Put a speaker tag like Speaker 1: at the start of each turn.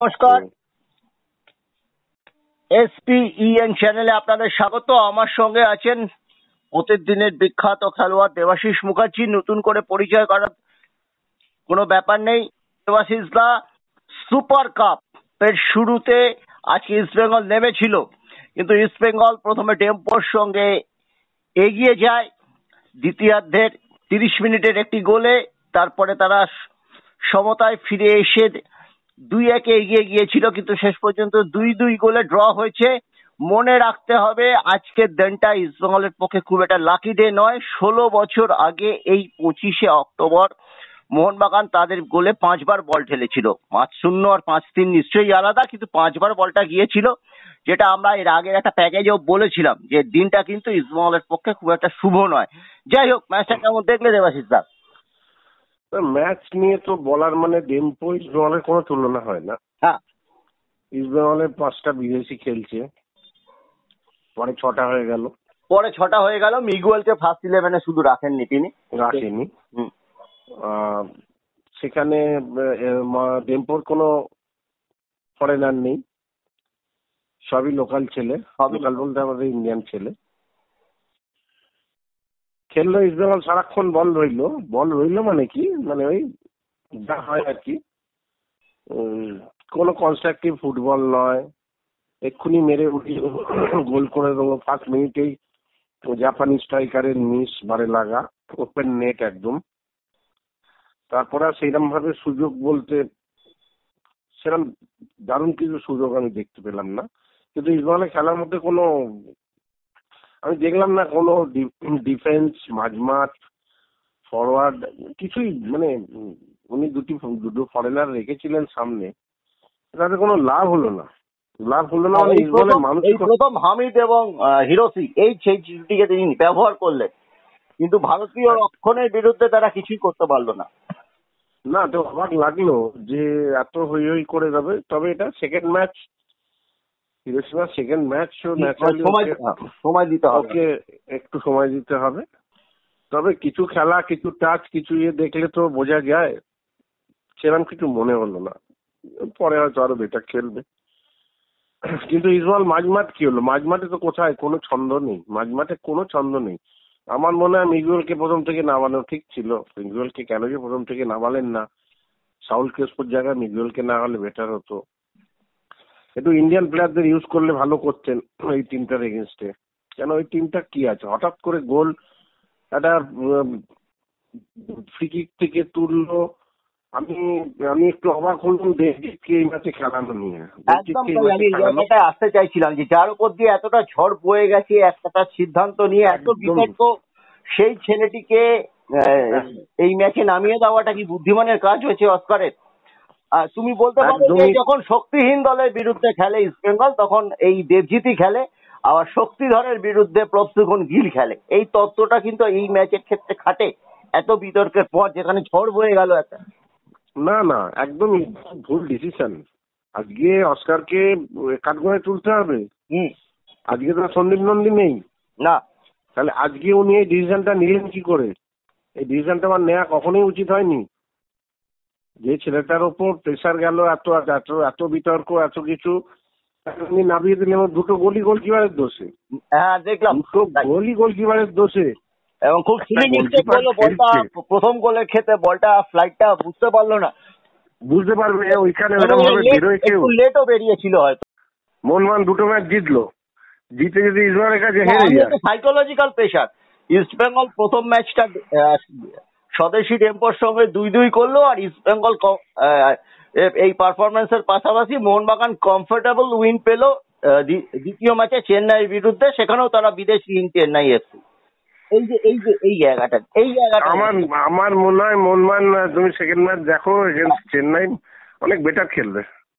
Speaker 1: নমস্কার, SPEN চ্যানেলে আপনাদের স্বাগত। আমার সঙ্গে আছেন প্রতিদিনের বিখ্যাত খেলোয়াড় দেবাশিস মুখার্জি। নতুন করে পরিচয় করার কোনো ব্যাপার নেই। দেবাশিস দা, সুপার কাপ এর শুরুতে আজকে ইস্টবেঙ্গল নেমেছিল, কিন্তু ইস্টবেঙ্গল প্রথমে টেম্পোর সঙ্গে এগিয়ে যায় দ্বিতীয়ার্ধের 30 মিনিটের একটি গোলে। তারপরে তারা সমতায় ফিরে এসে 2-1 এগিয়ে গিয়েছিল, কিন্তু শেষ পর্যন্ত 2-2 গোলে ড্র হয়েছে। মনে রাখতে হবে আজকের দিনটা ইস্টবেঙ্গলের পক্ষে খুব একটা লাকি ডে নয়। 16 বছর আগে এই 25শে অক্টোবর মোহনবাগান তাদের গোলে 5 বার বল ঠেলেছিল। 5-0 আর 5-3 নিশ্চয়ই আলাদা, কিন্তু 5 বার বলটা গিয়েছিল, যেটা আমরা এর আগের একটা প্যাকেজেও বলেছিলাম যে দিনটা কিন্তু ইস্টবেঙ্গলের পক্ষে খুব একটা শুভ নয়। যাই হোক, ম্যাচটা কেমন দেখলে দেবাশিস দা?
Speaker 2: ম্যাচ নিয়ে তো বলার মানে ডেম্পো ইস্টবেঙ্গলের কোনো তুলনা হয় না।
Speaker 1: হ্যাঁ,
Speaker 2: ইস্টবেঙ্গলের 5টা বিদেশি খেলছে, পরে 6টা হয়ে গেল।
Speaker 1: মিগুয়েলকে ফার্স্ট 11-এ শুধু রাখেননি, তিনি
Speaker 2: রাখেনি। সেখানে ডেম্পোর কোনো ফরেনার নেই, সবই লোকাল ছেলে। লোকাল বলতে আমাদের ইন্ডিয়ান ছেলে। খেললো ইস্টবেঙ্গল, সারাক্ষণ বল রইলো মানে কি, মানে ওই যা হয় আর কি, কোনো কনস্ট্রাকটিভ ফুটবল নয়। এক্ষুনি মেরে উঠিয়ে গোল করে দেবো, ফার্স্ট মিনিটেই জাপানি স্ট্রাইকারের মিস, বারে লাগা ওপেন নেট একদম। তারপরে আর সেইরকম ভাবে সুযোগ বলতে সেরকম দারুণ কিছু সুযোগ আমি দেখতে পেলাম না। কিন্তু ইস্টবেঙ্গলের খেলার মধ্যে কোনো আমি দেখলাম না, কোনো ডিফেন্স, মাঝমাঠ, ফরওয়ার্ড কিছুই, মানে উনি দুটো ফরেনার রেখেছিলেন সামনে, তাতে কোনো লাভ হলো না। মানে ইস্টবেঙ্গলের মানুষ
Speaker 1: এই প্রথম হামিদ এবং হিরোসি এই চিঠিটিকে তিনি ব্যবহার করলেন, কিন্তু ভারতীয় রক্ষণের বিরুদ্ধে তারা কিছুই করতে পারলো না।
Speaker 2: না, তো অবাক লাগলো যে এত হই হই করে যাবে। তবে এটা সেকেন্ড ম্যাচ, হিরোশিমার সেকেন্ড ম্যাচ,
Speaker 1: সময় দিতে হবে,
Speaker 2: ওকে একটু সময় দিতে হবে। তবে কিছু খেলা, কিছু টাচ, কিছু দেখলে তো বোঝা যায়, সেরকম কিছু মনে হলো না। পরে হয়তো আরো বেটার খেলবে। কিন্তু ইস্টবেঙ্গল মাঝমাঠ কি হলো? মাঝমাঠে তো কোথায় কোনো ছন্দ নেই, মাঝমাঠে কোনো ছন্দ নেই। আমার মনে হয় মিগুয়েলকে প্রথম থেকে নামানো ঠিক ছিল। মিগুয়েলকে কেন যে প্রথম থেকে নামালেন না, সাউল ক্রেসপোর জায়গায় মিগুয়েলকে না হলে বেটার হতো। একটু ইন্ডিয়ান প্লেয়ারদের ইউজ করলে ভালো করতেন এই টিমটার এগেনস্টে। কেন ওই টিমটা কি আছে, হঠাৎ করে গোল একটা ফ্রি কিক থেকে তুললো। আমি একটু অবাক হলাম দেবজিৎকে এই ম্যাচে খেলানো নিয়ে।
Speaker 1: একদম তাই। আমি জায়গাটা আসতে চাইছিলাম যে যার উপর দিয়ে এতটা ঝড় বয়ে গেছে, একটা সিদ্ধান্ত নিয়ে এত বিতর্ক, সেই ছেলেটিকে এই ম্যাচে নামিয়ে দেওয়াটা কি বুদ্ধিমানের কাজ হয়েছে অস্কারের? তুমি বলতে পারো যে যখন শক্তিহীন দলের বিরুদ্ধে খেলে ইস্টবেঙ্গল, তখন এই দেবজিৎই খেলে, আবার শক্তিধরের বিরুদ্ধে প্রফসুগুন গিল খেলে। এই তত্ত্বটা কিন্তু এই ম্যাচের ক্ষেত্রে খাটে, এত বিতর্কের পর যেখানে ঝড় বয়ে গেল একটা।
Speaker 2: না, একদমই ভুল ডিসিশন। আজকে অস্কারকে কাঠগড়ায় তুলতে হবে। আজকে তো সন্দীপ নন্দী নেই
Speaker 1: না,
Speaker 2: তাহলে আজকে উনি এই ডিসিশনটা নিলেন কি করে? এই ডিসিশনটা আমার নেওয়া কখনোই উচিত হয়নি। যে ছেলেটার ওপর প্রেসার গেল, এত এত এত বিতর্ক, এত কিছু, উনি নামিয়ে দিলেন। দুটো গোলই গোলকিপারের দোষে।
Speaker 1: হ্যাঁ, দেখলাম
Speaker 2: দুটো গোলই গোলকিপারের দোষে।
Speaker 1: এবং খুব সিলি মিস্টেক হলো। বলটা প্রথম গোলের ক্ষেত্রে বলটা ফ্লাইটটা বুঝতে পারলো না।
Speaker 2: বুঝতে পারবে ওইখানে এরকম ভাবে বেরোয় কেউ?
Speaker 1: লেটও বেরিয়েছিল হয়তো।
Speaker 2: মোহনবাগান দুটো ম্যাচ জিতলো, জিতে যদি ইস্টবেঙ্গলের কাছে হেরে যায়।
Speaker 1: Psychological pressure. ইস্টবেঙ্গল প্রথম ম্যাচটা স্বদেশী টেম্পোর সঙ্গে 2-2 করলো, আর ইস্টবেঙ্গল এই পারফরমেন্সের পাশাপাশি মোহনবাগান কমফোর্টেবল উইন পেল দ্বিতীয় ম্যাচে চেন্নাইয়ের বিরুদ্ধে, সেখানেও তারা বিদেশি চেন্নাই এফসি। এই জায়গাটা
Speaker 2: আমার মনে হয় মোহনবাগান, তুমি সেকেন্ড ম্যাচ দেখো, চেন্নাই অনেক বেটার খেলবে।